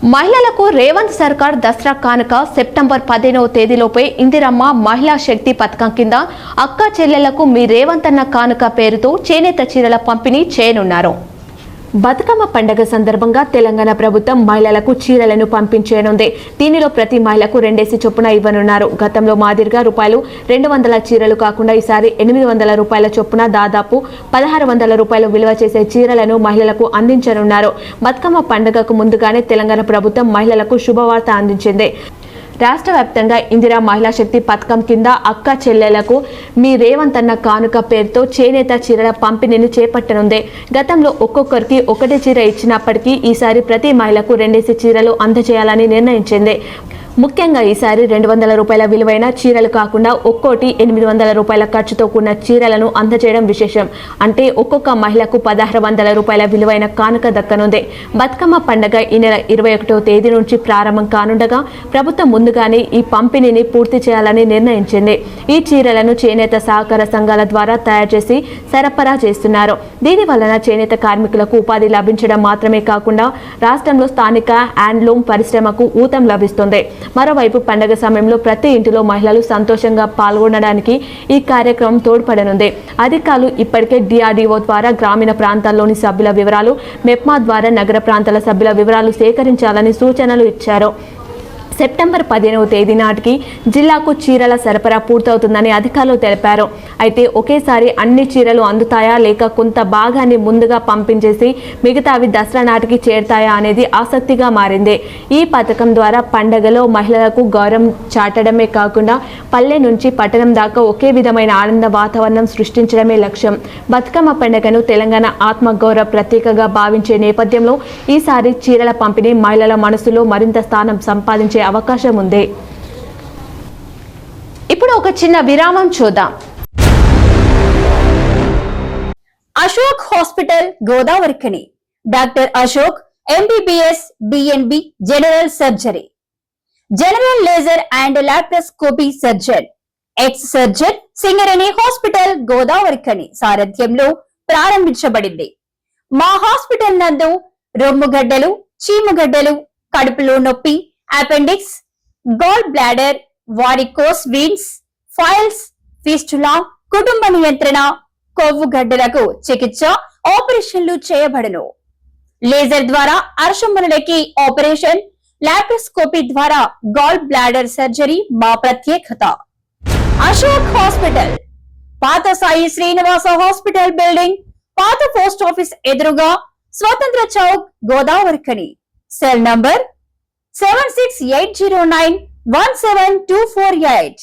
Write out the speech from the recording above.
మహిళలకు రేవంత్ సర్కార్ దసరా కానుక సెప్టెంబర్ 15వ తేదీలోపే ఇందిరమ్మ మహిళా శక్తి పథకం కింద అక్క చెల్లెలకు మీ రేవంత్ అన్న కానుక పేరుతో చేనేత చీరల పంపిణీ చేయనున్నారు. బతుకమ్మ పండుగ సందర్భంగా తెలంగాణ ప్రభుత్వం మహిళలకు చీరలను పంపించనుంది. దీనిలో ప్రతి మహిళకు 2 చొప్పున ఇవ్వనున్నారు. గతంలో మాదిరిగా ₹200 చీరలు కాకుండా ఈసారి ₹800 చొప్పున దాదాపు ₹1600 విలువ చేసే చీరలను మహిళలకు అందించనున్నారు. బతుకమ్మ పండుగకు ముందుగానే తెలంగాణ ప్రభుత్వం మహిళలకు శుభవార్త అందించింది. రాష్ట్ర వ్యాప్తంగా ఇందిరా మహిళా శక్తి పథకం కింద అక్క చెల్లెలకు మీ రేవంత్ అన్న కానుక పేరుతో చేనేత చీరల పంపిణీని చేపట్టనుంది. గతంలో ఒక్కొక్కరికి ఒకటి చీర ఇచ్చినప్పటికీ ఈసారి ప్రతి మహిళకు 2 చీరలు అందజేయాలని నిర్ణయించింది. ముఖ్యంగా ఈసారి ₹200 విలువైన చీరలు కాకుండా ఒక్కోటి ₹800 ఖర్చుతో కూడిన చీరలను అందజేయడం విశేషం. అంటే ఒక్కొక్క మహిళకు ₹1600 విలువైన కానుక దక్కనుంది. బతుకమ్మ పండుగ ఈ నెల 21వ తేదీ నుంచి ప్రారంభం కానుండగా ప్రభుత్వం ముందుగానే ఈ పంపిణీని పూర్తి చేయాలని నిర్ణయించింది. ఈ చీరలను చేనేత సహకార సంఘాల ద్వారా తయారు చేసి సరఫరా చేస్తున్నారు. దీని వలన చేనేత కార్మికులకు ఉపాధి లభించడం మాత్రమే కాకుండా రాష్ట్రంలో స్థానిక హ్యాండ్లూమ్ పరిశ్రమకు ఊతం లభిస్తుంది. మరోవైపు పండుగ సమయంలో ప్రతి ఇంటిలో మహిళలు సంతోషంగా పాల్గొనడానికి ఈ కార్యక్రమం తోడ్పడనుంది. అధికారులు ఇప్పటికే DRDO ద్వారా గ్రామీణ ప్రాంతాల్లోని సభ్యుల వివరాలు, మెప్మా ద్వారా నగర ప్రాంతాల సభ్యుల వివరాలు సేకరించాలని సూచనలు ఇచ్చారు. సెప్టెంబర్ 15వ తేదీ నాటికి జిల్లాకు చీరల సరఫరా పూర్తవుతుందని అధికారులు తెలిపారు. అయితే ఒకేసారి అన్ని చీరలు అందుతాయా లేక కొంత భాగాన్ని ముందుగా పంపించేసి మిగతావి దసరా నాటికి చేరుతాయా అనేది ఆసక్తిగా మారింది. ఈ పథకం ద్వారా పండగలో మహిళలకు గౌరవం చాటడమే కాకుండా పల్లె నుంచి పట్టణం దాకా ఒకే విధమైన ఆనంద వాతావరణం సృష్టించడమే లక్ష్యం. బతుకమ్మ పండుగను తెలంగాణ ఆత్మగౌరవ ప్రతీకగా భావించే నేపథ్యంలో ఈసారి చీరల పంపిణీ మహిళల మనసులో మరింత స్థానం సంపాదించే అవకాశం ఉంది. ఇప్పుడు ఒక చిన్న విరామం చూద్దాం. Ashok hospital Godavarikhani doctor Ashok MBBS DNB general surgery, general laser and laparoscopy surgeon, ex surgeon Singareni hospital Godavarikhani సారథ్యంలో ప్రారంభించబడింది. మా హాస్పిటల్ నందు రొమ్ముగడ్డలు, చీముగడ్డలు, కడుపులో నొప్పి, appendix, gall bladder, varicose veins, piles, fistula, కుటుంబ నియంత్రణ, కొవ్వు గడ్డలకు చికిత్స, ఆపరేషన్లు చేయబడును. లేజర్ ద్వారా అర్షములకి ఆపరేషన్, లాప్రోస్కోపీ ద్వారా గాల్ బ్లాడర్ సర్జరీ మా ప్రత్యేకత. అశోక్ హాస్పిటల్ పాత సాయి శ్రీనివాస హాస్పిటల్ బిల్డింగ్, పాత పోస్ట్ ఆఫీస్ ఎదురుగా, స్వతంత్ర చౌక్, గోదావరిఖని. Cell number 7680917248.